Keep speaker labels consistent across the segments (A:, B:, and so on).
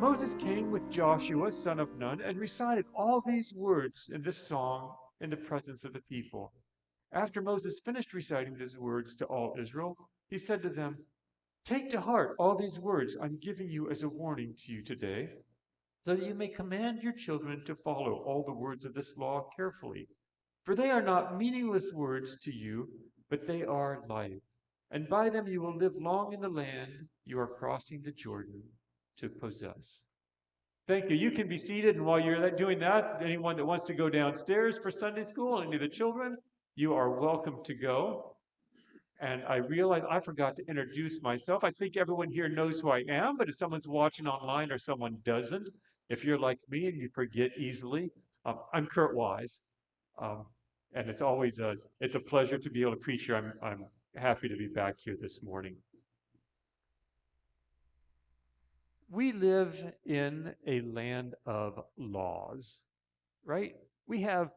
A: Moses came with Joshua, son of Nun, and recited all these words in this song in the presence of the people. After Moses finished reciting these words to all Israel, he said to them, "Take to heart all these words I'm giving you as a warning to you today, so that you may command your children to follow all the words of this law carefully. For they are not meaningless words to you, but they are life. And by them you will live long in the land you are crossing the Jordan to possess." Thank you. You can be seated, and while you're doing that, anyone that wants to go downstairs for Sunday school, any of the children, you are welcome to go. And I realize I forgot to introduce myself. I think everyone here knows who I am, but if someone's watching online or someone doesn't, if you're like me and you forget easily, I'm Curt Wyse. And it's always it's a pleasure to be able to preach here. I'm happy to be back here this morning. We live in a land of laws, right? We have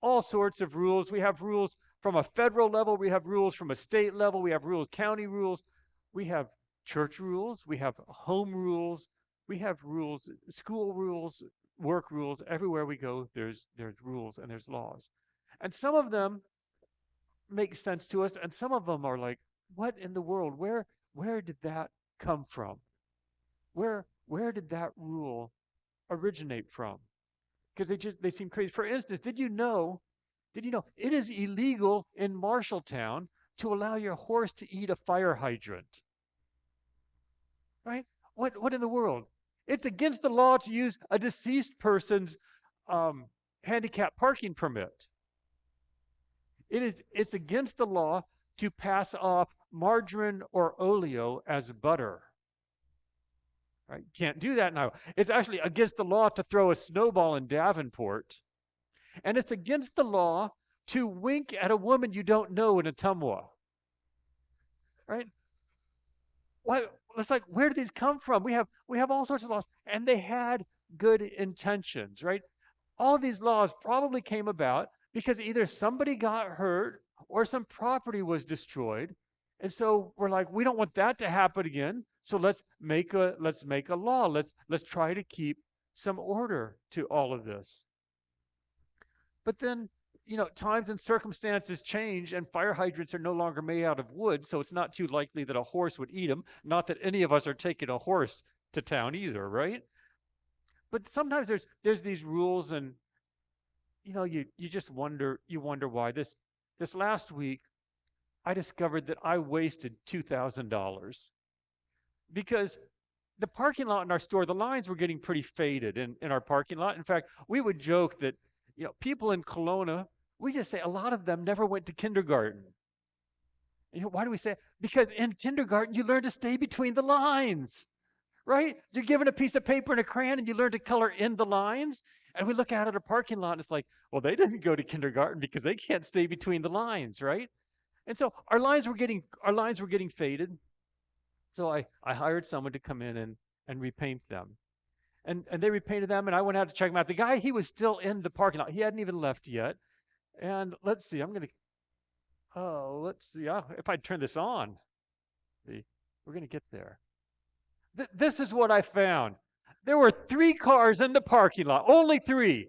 A: all sorts of rules. We have rules from a federal level. We have rules from a state level. We have rules, county rules. We have church rules. We have home rules. We have rules, school rules, work rules. Everywhere we go, there's rules and there's laws. And some of them make sense to us, and some of them are like, what in the world? Where did that come from? Where did that rule originate from? Because they seem crazy. For instance, did you know it is illegal in Marshalltown to allow your horse to eat a fire hydrant? Right? What in the world? It's against the law to use a deceased person's handicap parking permit. It's against the law to pass off margarine or oleo as butter. Right? Can't do that now. It's actually against the law to throw a snowball in Davenport. And it's against the law to wink at a woman you don't know in Ottumwa. Right? Why? It's like, where do these come from? We have all sorts of laws, and they had good intentions, right? All of these laws probably came about because either somebody got hurt or some property was destroyed. And so we're like, we don't want that to happen again. So let's make a law. Let's try to keep some order to all of this. But then, times and circumstances change, and fire hydrants are no longer made out of wood, so it's not too likely that a horse would eat them. Not that any of us are taking a horse to town either, right? But sometimes there's these rules, and you just wonder why. This last week, I discovered that I wasted $2,000 because the parking lot in our store, the lines were getting pretty faded in our parking lot. In fact, we would joke that people in Kelowna, we just say a lot of them never went to kindergarten. Why do we say it? Because in kindergarten, you learn to stay between the lines, right? You're given a piece of paper and a crayon, and you learn to color in the lines. And we look out at a parking lot, and it's like, well, they didn't go to kindergarten because they can't stay between the lines, right? And so our lines were getting faded. So I hired someone to come in and repaint them. And they repainted them, and I went out to check them out. The guy, he was still in the parking lot. He hadn't even left yet. And let's see, if I turn this on. See, we're going to get there. This is what I found. There were 3 cars in the parking lot, only 3.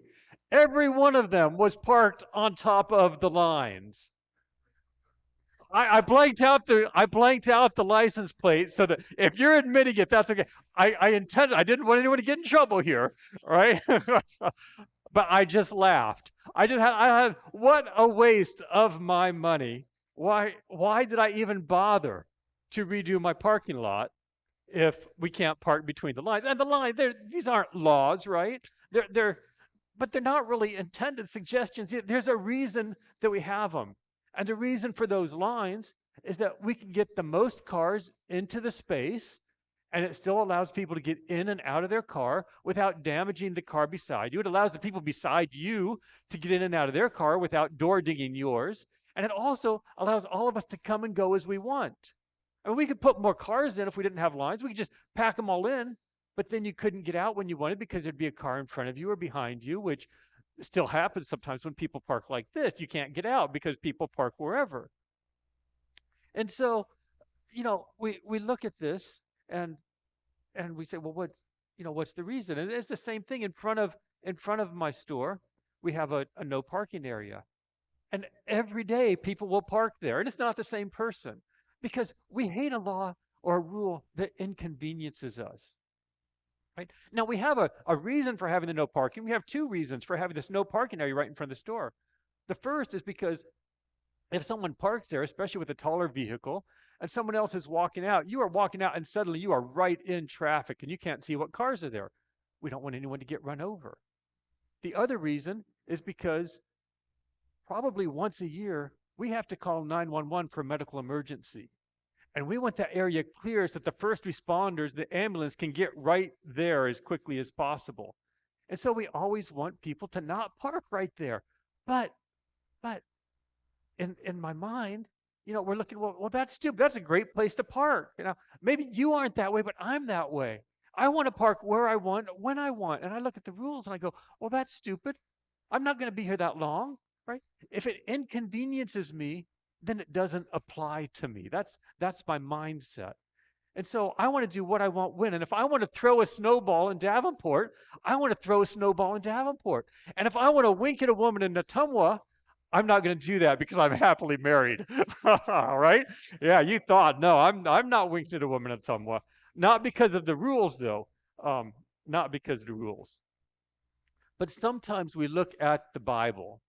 A: Every one of them was parked on top of the lines. I blanked out the license plate so that if you're admitting it, that's okay. I didn't want anyone to get in trouble here, right? But I just laughed. I had what a waste of my money. Why did I even bother to redo my parking lot if we can't park between the lines? And these aren't laws, right? But they're not really intended suggestions. There's a reason that we have them. And the reason for those lines is that we can get the most cars into the space, and it still allows people to get in and out of their car without damaging the car beside you. It allows the people beside you to get in and out of their car without door digging yours. And it also allows all of us to come and go as we want. I mean, we could put more cars in if we didn't have lines. We could just pack them all in, but then you couldn't get out when you wanted because there'd be a car in front of you or behind you, which still happens sometimes when people park like this. You can't get out because people park wherever. And so, we look at this and we say, well, what's the reason? And it's the same thing in front of my store. We have a no parking area. And every day people will park there. And it's not the same person because we hate a law or a rule that inconveniences us. Right? Now, we have a reason for having the no parking. We have two reasons for having this no parking area right in front of the store. The first is because if someone parks there, especially with a taller vehicle, and someone else is walking out, you are walking out and suddenly you are right in traffic and you can't see what cars are there. We don't want anyone to get run over. The other reason is because probably once a year, we have to call 911 for a medical emergency. And we want that area clear so that the first responders, the ambulance, can get right there as quickly as possible. And so we always want people to not park right there. But in my mind, we're looking, well, that's stupid. That's a great place to park. Maybe you aren't that way, but I'm that way. I want to park where I want, when I want. And I look at the rules and I go, well, that's stupid. I'm not going to be here that long, right? If it inconveniences me, then it doesn't apply to me. That's my mindset. And so I want to do what I want when. And if I want to throw a snowball in Davenport, I want to throw a snowball in Davenport. And if I want to wink at a woman in Natumwa, I'm not going to do that because I'm happily married. Right? Yeah, you thought, no, I'm not winking at a woman in Natumwa. Not because of the rules, though. Not because of the rules. But sometimes we look at the Bible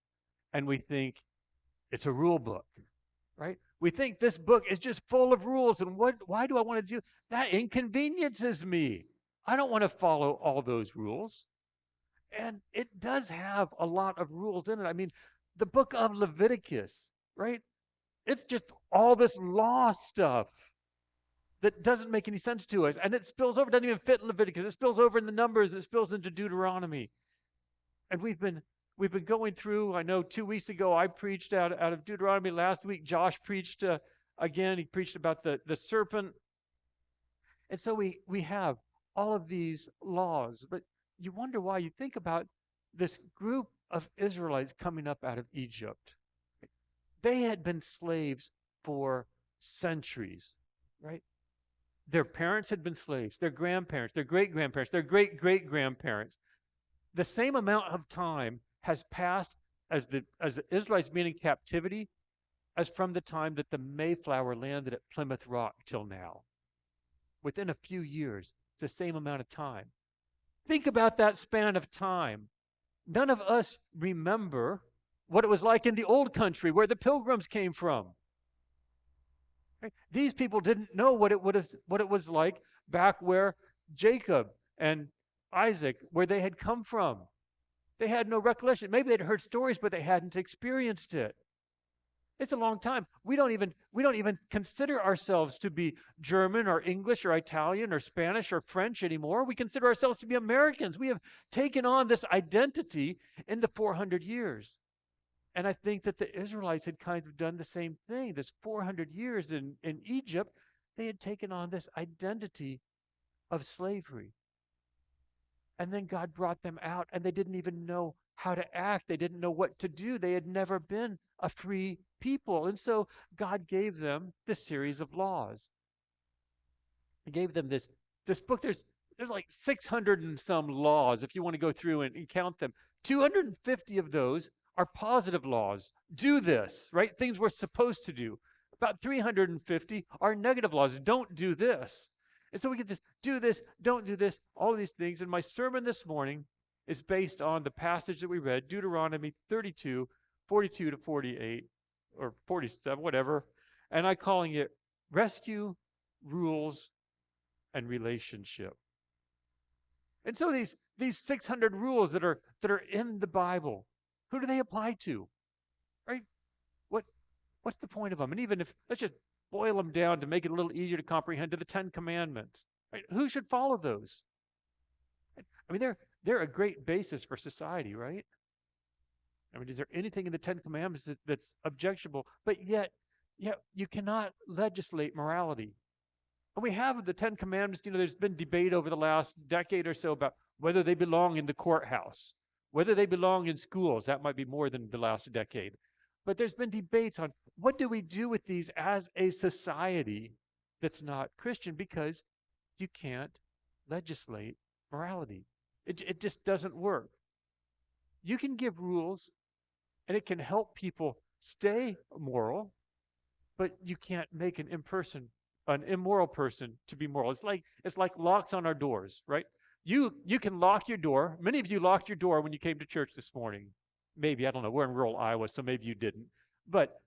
A: and we think it's a rule book. Right? We think this book is just full of rules, and why do I want to do that? Inconveniences me. I don't want to follow all those rules. And it does have a lot of rules in it. I mean, the book of Leviticus, right? It's just all this law stuff that doesn't make any sense to us. And it spills over, doesn't even fit in Leviticus. It spills over in the Numbers, and it spills into Deuteronomy. And we've been going through, I know 2 weeks ago I preached out of Deuteronomy. Last week Josh preached again. He preached about the serpent. And so we have all of these laws. But you wonder why. You think about this group of Israelites coming up out of Egypt. They had been slaves for centuries, right? Their parents had been slaves, their grandparents, their great-grandparents, their great-great-grandparents. The same amount of time has passed as the Israelites being in captivity as from the time that the Mayflower landed at Plymouth Rock till now. Within a few years, it's the same amount of time. Think about that span of time. None of us remember what it was like in the old country where the pilgrims came from. Right? These people didn't know what it was like back where Jacob and Isaac, where they had come from. They had no recollection. Maybe they'd heard stories, but they hadn't experienced it. It's a long time. We don't even consider ourselves to be German or English or Italian or Spanish or French anymore. We consider ourselves to be Americans. We have taken on this identity in the 400 years. And I think that the Israelites had kind of done the same thing. This 400 years in Egypt, they had taken on this identity of slavery. And then God brought them out, and they didn't even know how to act. They didn't know what to do. They had never been a free people. And so God gave them this series of laws. He gave them this book. There's like 600 and some laws, if you want to go through and count them. 250 of those are positive laws. Do this, right? Things we're supposed to do. About 350 are negative laws. Don't do this. And so we get this, do this, don't do this, all of these things. And my sermon this morning is based on the passage that we read, Deuteronomy 32, 42 to 48, or 47, whatever. And I'm calling it Rescue, Rules, and Relationship. And so these 600 rules that are in the Bible, who do they apply to? Right? What's the point of them? And even if, let's just boil them down to make it a little easier to comprehend, to the 10 Commandments. Right? Who should follow those? I mean, they're a great basis for society, right? I mean, is there anything in the 10 Commandments that's objectionable? But yet you cannot legislate morality. And we have the 10 Commandments, there's been debate over the last decade or so about whether they belong in the courthouse, whether they belong in schools. That might be more than the last decade. But there's been debates on what do we do with these as a society that's not Christian, because you can't legislate morality. It just doesn't work. You can give rules, and it can help people stay moral, but you can't make an immoral person to be moral. It's like locks on our doors, right? You can lock your door. Many of you locked your door when you came to church this morning. Maybe, I don't know, we're in rural Iowa, so maybe you didn't. But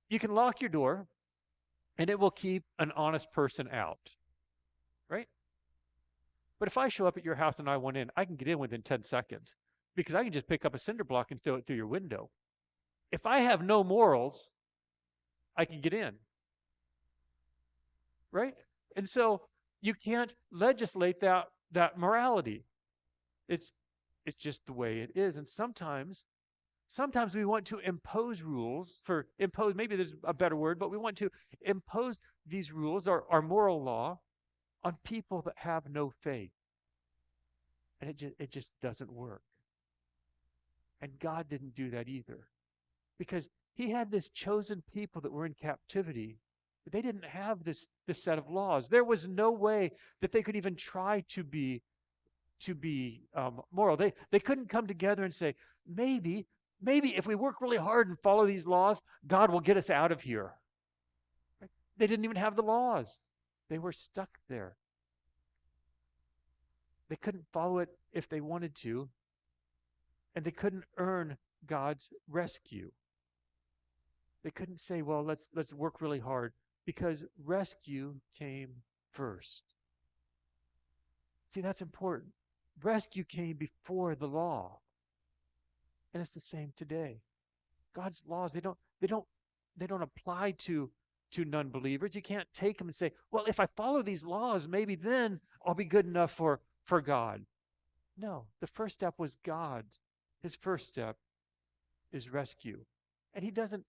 A: you can lock your door, and it will keep an honest person out, right? But if I show up at your house and I want in, I can get in within 10 seconds because I can just pick up a cinder block and throw it through your window. If I have no morals, I can get in, right? And so you can't legislate that morality. It's just the way it is. And sometimes we want to impose rules maybe there's a better word, but we want to impose these rules, our moral law, on people that have no faith. And it just doesn't work. And God didn't do that either. Because he had this chosen people that were in captivity, but they didn't have this set of laws. There was no way that they could even try to be moral. They couldn't come together and say, maybe if we work really hard and follow these laws, God will get us out of here. Right? They didn't even have the laws. They were stuck there. They couldn't follow it if they wanted to, and they couldn't earn God's rescue. They couldn't say, well, let's work really hard, because rescue came first. See, that's important. Rescue came before the law. And it's the same today. God's laws, they don't apply to non-believers. You can't take them and say, well, if I follow these laws, maybe then I'll be good enough for God. No, the first step was God's. His first step is rescue. And he doesn't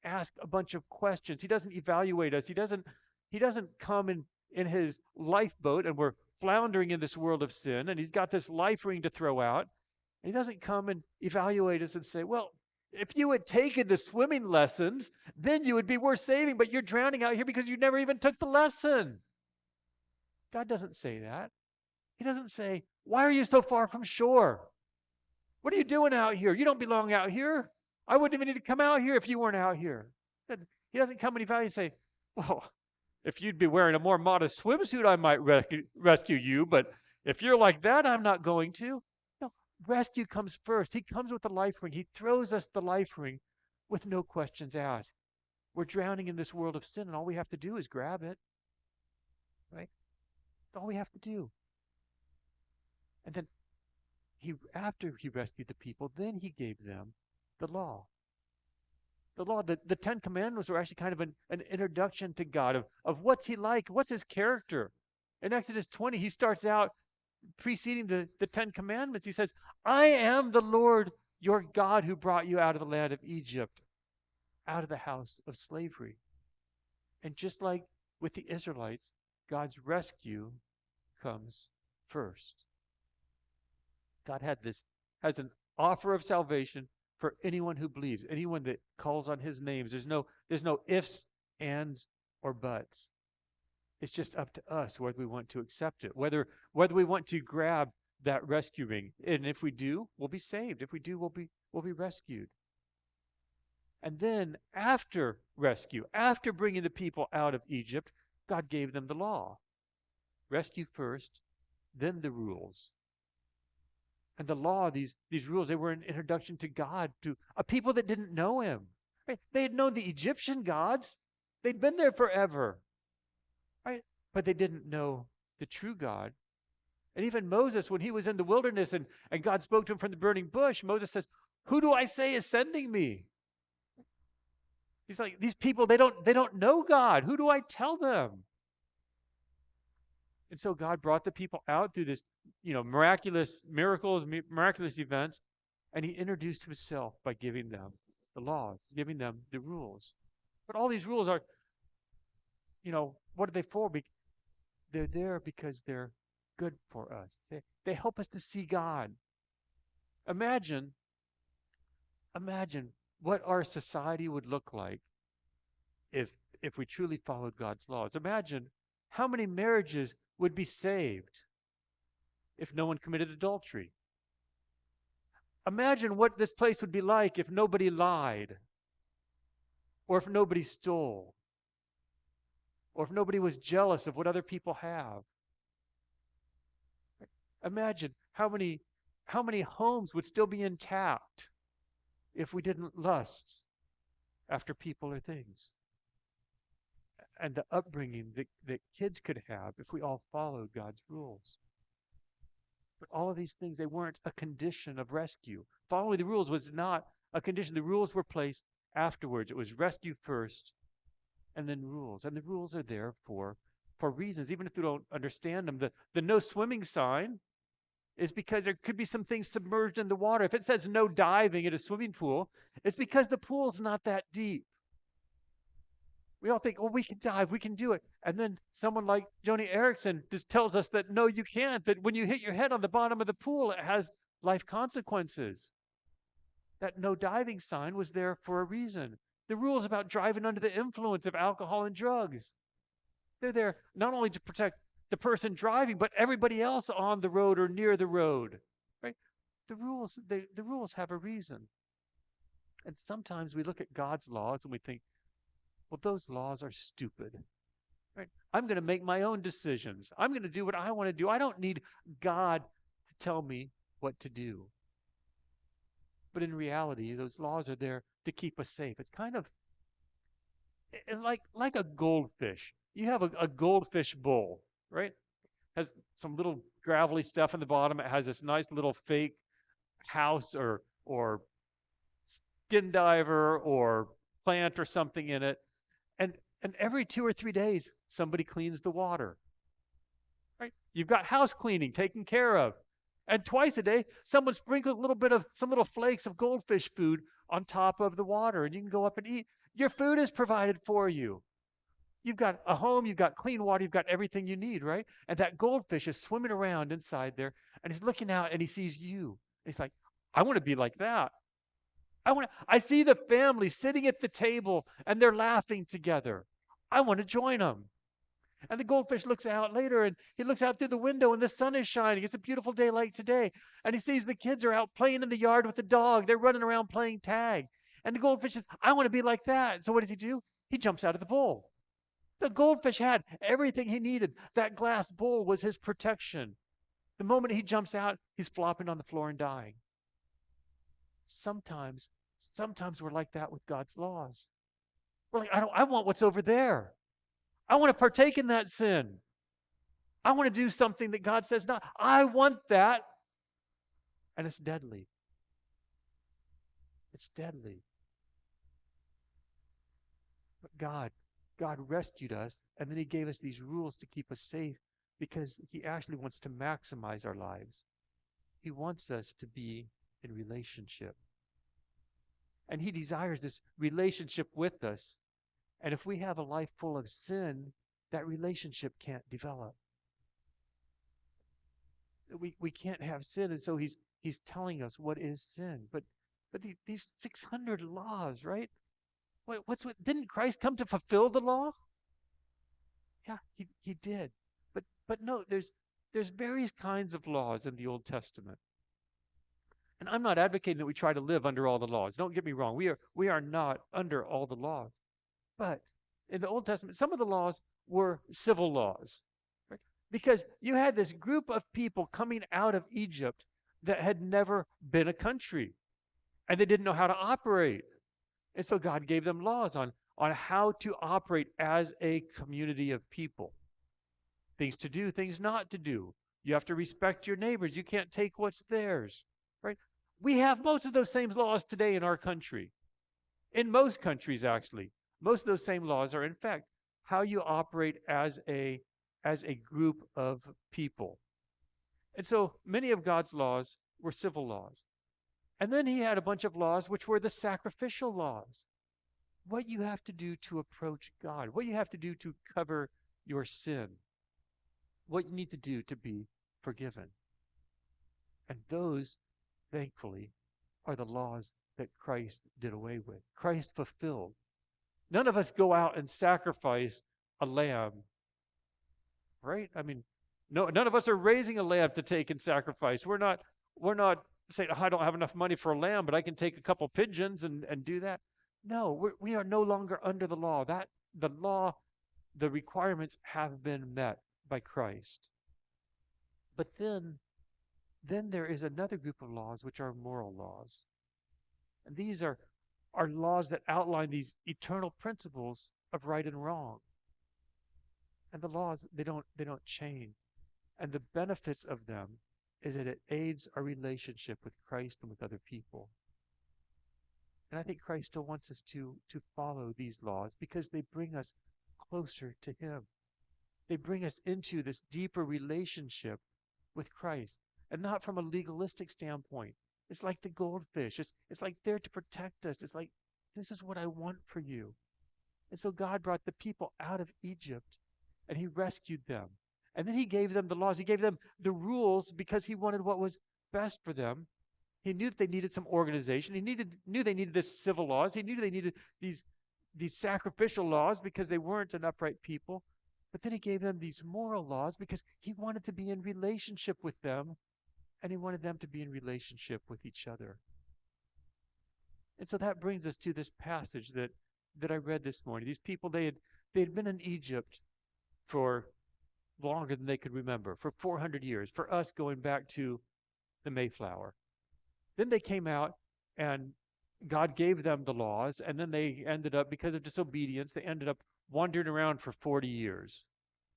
A: ask a bunch of questions. He doesn't evaluate us. He doesn't come in his lifeboat, and we're floundering in this world of sin, and he's got this life ring to throw out. And he doesn't come and evaluate us and say, well, if you had taken the swimming lessons, then you would be worth saving, but you're drowning out here because you never even took the lesson. God doesn't say that. He doesn't say, why are you so far from shore? What are you doing out here? You don't belong out here. I wouldn't even need to come out here if you weren't out here. He doesn't come and evaluate and say, well, if you'd be wearing a more modest swimsuit, I might rescue you, but if you're like that, I'm not going to. No, rescue comes first. He comes with the life ring. He throws us the life ring with no questions asked. We're drowning in this world of sin, and all we have to do is grab it. Right? That's all we have to do. And then after he rescued the people, then he gave them the law. The law, the 10 Commandments were actually kind of an introduction to God of what's he like, what's his character. In Exodus 20, he starts out preceding the 10 Commandments. He says, I am the Lord your God who brought you out of the land of Egypt, out of the house of slavery. And just like with the Israelites, God's rescue comes first. God has an offer of salvation for anyone who believes, anyone that calls on his names. There's no ifs, ands, or buts. It's just up to us whether we want to accept it, whether we want to grab that rescue ring. And if we do, we'll be saved. If we do, we'll be rescued. And then after rescue, after bringing the people out of Egypt, God gave them the law. Rescue first, then the rules. And the law, these rules, they were an introduction to God, to a people that didn't know him. Right? They had known the Egyptian gods. They'd been there forever. Right? But they didn't know the true God. And even Moses, when he was in the wilderness and God spoke to him from the burning bush, Moses says, who do I say is sending me? He's like, these people, they don't know God. Who do I tell them? And so God brought the people out through this, miraculous miracles, miraculous events, and he introduced himself by giving them the laws, giving them the rules. But all these rules are, what are they for? They're there because they're good for us. They help us to see God. Imagine what our society would look like if we truly followed God's laws. Imagine how many marriages would be saved. if no one committed adultery. Imagine what this place would be like if nobody lied, or if nobody stole, or if nobody was jealous of what other people have. Imagine how many homes would still be intact if we didn't lust after people or things. And the upbringing that kids could have if we all followed God's rules. But all of these things, they weren't a condition of rescue. Following the rules was not a condition. The rules were placed afterwards. It was rescue first, and then rules. And the rules are there for reasons, even if you don't understand them. The no swimming sign is because there could be some things submerged in the water. If it says no diving at a swimming pool, it's because the pool's not that deep. We all think, well, we can dive, we can do it. And then someone like Joni Eareckson just tells us that no, you can't, that when you hit your head on the bottom of the pool, it has life consequences. That no diving sign was there for a reason. The rules about driving under the influence of alcohol and drugs, they're there not only to protect the person driving, but everybody else on the road or near the road. Right? The rules have a reason. And sometimes we look at God's laws and we think, well, those laws are stupid. Right? I'm going to make my own decisions. I'm going to do what I want to do. I don't need God to tell me what to do. But in reality, those laws are there to keep us safe. It's kind of like a goldfish. You have a goldfish bowl, right? Has some little gravelly stuff in the bottom. It has this nice little fake house or skin diver or plant or something in it. And every 2 or 3 days, somebody cleans the water. Right? You've got house cleaning taken care of. And twice a day, someone sprinkles a little bit of some little flakes of goldfish food on top of the water, and you can go up and eat. Your food is provided for you. You've got a home, you've got clean water, you've got everything you need, right? And that goldfish is swimming around inside there, and he's looking out and he sees you. And he's like, I want to be like that. I see the family sitting at the table and they're laughing together. I want to join them. And the goldfish looks out later, and he looks out through the window, and the sun is shining. It's a beautiful day like today. And he sees the kids are out playing in the yard with the dog. They're running around playing tag. And the goldfish says, I want to be like that. So what does he do? He jumps out of the bowl. The goldfish had everything he needed. That glass bowl was his protection. The moment he jumps out, he's flopping on the floor and dying. Sometimes we're like that with God's laws. We're like, I want what's over there. I want to partake in that sin. I want to do something that God says not. I want that. And it's deadly. It's deadly. But God rescued us, and then he gave us these rules to keep us safe because he actually wants to maximize our lives. He wants us to be in relationship. And he desires this relationship with us. And if we have a life full of sin, that relationship can't develop. We can't have sin, and so he's telling us what is sin. But these 600 laws, right? Didn't Christ come to fulfill the law? Yeah, he did. But no, there's various kinds of laws in the Old Testament. And I'm not advocating that we try to live under all the laws. Don't get me wrong. We are not under all the laws. But in the Old Testament, some of the laws were civil laws. Right? Because you had this group of people coming out of Egypt that had never been a country. And they didn't know how to operate. And so God gave them laws on how to operate as a community of people. Things to do, things not to do. You have to respect your neighbors. You can't take what's theirs. Right? We have most of those same laws today in our country. In most countries, actually. Most of those same laws are, in fact, how you operate as a group of people. And so many of God's laws were civil laws. And then he had a bunch of laws which were the sacrificial laws. What you have to do to approach God. What you have to do to cover your sin. What you need to do to be forgiven. And those, thankfully, are the laws that Christ did away with. Christ fulfilled. None of us go out and sacrifice a lamb, right? I mean, No, none of us are raising a lamb to take and sacrifice. We're not saying, "Oh, I don't have enough money for a lamb, but I can take a couple pigeons and do that." No, we are no longer under the law. The law, the requirements have been met by Christ. But then there is another group of laws which are moral laws. And these are laws that outline these eternal principles of right and wrong. And the laws, they don't change. And the benefits of them is that it aids our relationship with Christ and with other people. And I think Christ still wants us to follow these laws because they bring us closer to him. They bring us into this deeper relationship with Christ, and not from a legalistic standpoint. It's like the goldfish. It's like there to protect us. It's like, this is what I want for you. And so God brought the people out of Egypt, and he rescued them. And then he gave them the laws. He gave them the rules because he wanted what was best for them. He knew that they needed some organization. He knew they needed this civil laws. He knew they needed these sacrificial laws because they weren't an upright people. But then he gave them these moral laws because he wanted to be in relationship with them, and he wanted them to be in relationship with each other. And so that brings us to this passage that I read this morning. These people, they had been in Egypt for longer than they could remember, for 400 years, for us going back to the Mayflower. Then they came out, and God gave them the laws, and then they ended up, because of disobedience, they ended up wandering around for 40 years.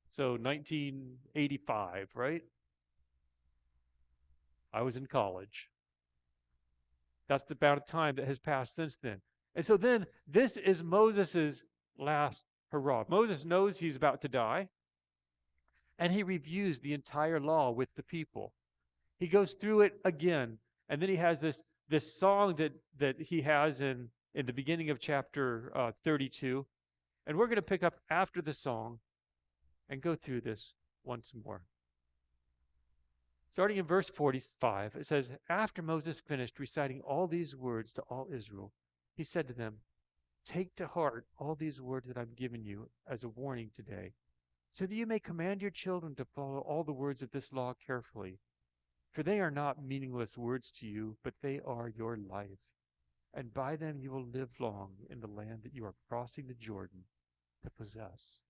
A: So 1985, right? I was in college. That's the amount of time that has passed since then. And so then this is Moses's last hurrah. Moses knows he's about to die, and he reviews the entire law with the people. He goes through it again, and then he has this song that he has in the beginning of chapter 32. And we're going to pick up after the song and go through this once more. Starting in verse 45, it says, "After Moses finished reciting all these words to all Israel, he said to them, 'Take to heart all these words that I've given you as a warning today, so that you may command your children to follow all the words of this law carefully. For they are not meaningless words to you, but they are your life. And by them you will live long in the land that you are crossing the Jordan to possess.'"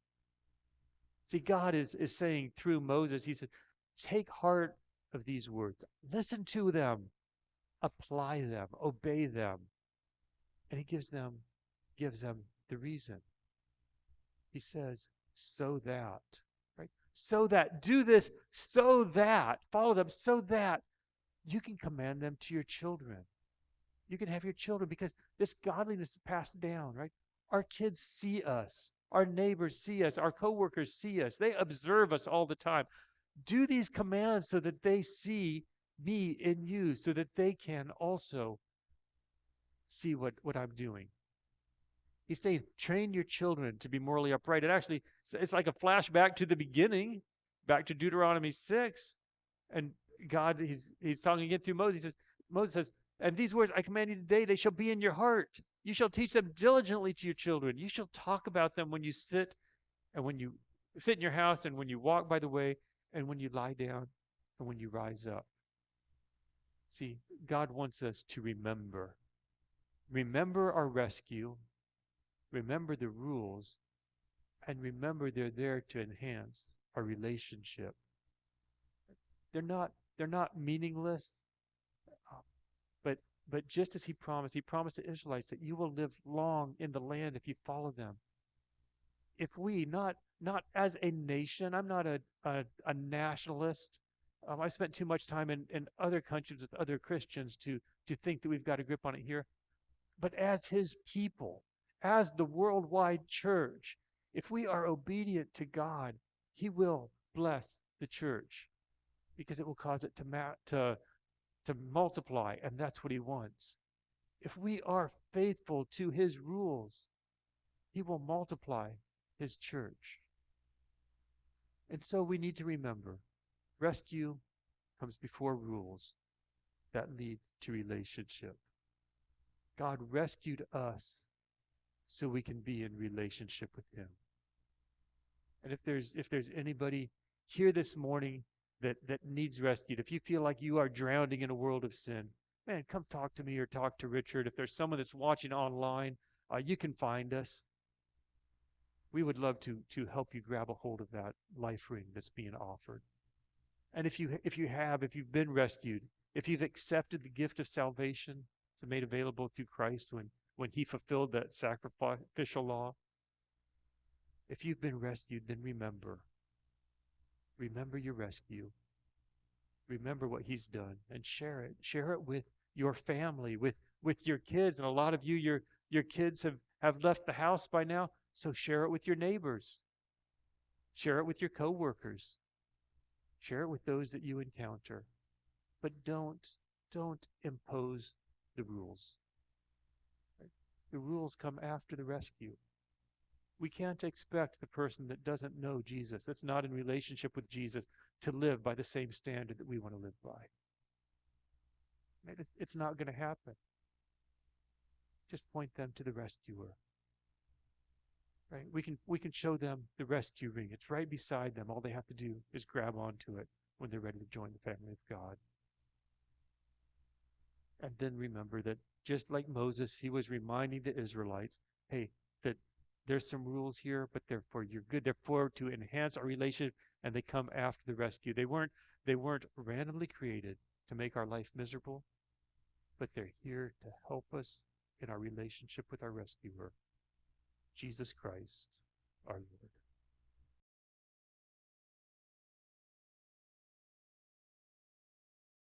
A: See, God is saying through Moses, he said, take heart of these words. Listen to them. Apply them. Obey them. And he gives them the reason. He says, so that, right? So that, do this, so that, follow them, so that you can command them to your children. You can have your children, because this godliness is passed down, right? Our kids see us. Our neighbors see us. Our coworkers see us. They observe us all the time. Do these commands so that they see me in you, so that they can also see what I'm doing. He's saying, train your children to be morally upright. It actually, it's like a flashback to the beginning, back to Deuteronomy 6. And God, he's talking again through Moses. Moses says, "And these words I command you today, they shall be in your heart. You shall teach them diligently to your children. You shall talk about them when you sit, and when you sit in your house, and when you walk by the way, and when you lie down, and when you rise up." See, God wants us to remember. Remember our rescue. Remember the rules. And remember they're there to enhance our relationship. They're not meaningless. But just as he promised the Israelites that you will live long in the land if you follow them. If we, not as a nation, I'm not a nationalist. I spent too much time in other countries with other Christians to think that we've got a grip on it here. But as his people, as the worldwide church, if we are obedient to God, he will bless the church, because it will cause it to multiply, and that's what he wants. If we are faithful to his rules, he will multiply his church. And so we need to remember, rescue comes before rules that lead to relationship. God rescued us so we can be in relationship with him. And if there's anybody here this morning that needs rescued, if you feel like you are drowning in a world of sin, man, come talk to me or talk to Richard. If there's someone that's watching online, you can find us. We would love to help you grab a hold of that life ring that's being offered. And if you've been rescued, if you've accepted the gift of salvation, it's made available through Christ when he fulfilled that sacrificial law. If you've been rescued, then remember your rescue. Remember what he's done and share it. Share it with your family, with your kids. And a lot of you, your kids have left the house by now, so share it with your neighbors. Share it with your coworkers. Share it with those that you encounter. But don't impose the rules. Right? The rules come after the rescue. We can't expect the person that doesn't know Jesus, that's not in relationship with Jesus, to live by the same standard that we want to live by. It's not going to happen. Just point them to the rescuer. Right? We can show them the rescue ring. It's right beside them. All they have to do is grab onto it when they're ready to join the family of God. And then remember that just like Moses, he was reminding the Israelites, hey, that there's some rules here, but they're for your good. They're for to enhance our relationship, and they come after the rescue. They weren't randomly created to make our life miserable, but they're here to help us in our relationship with our rescuer, Jesus Christ, our Lord.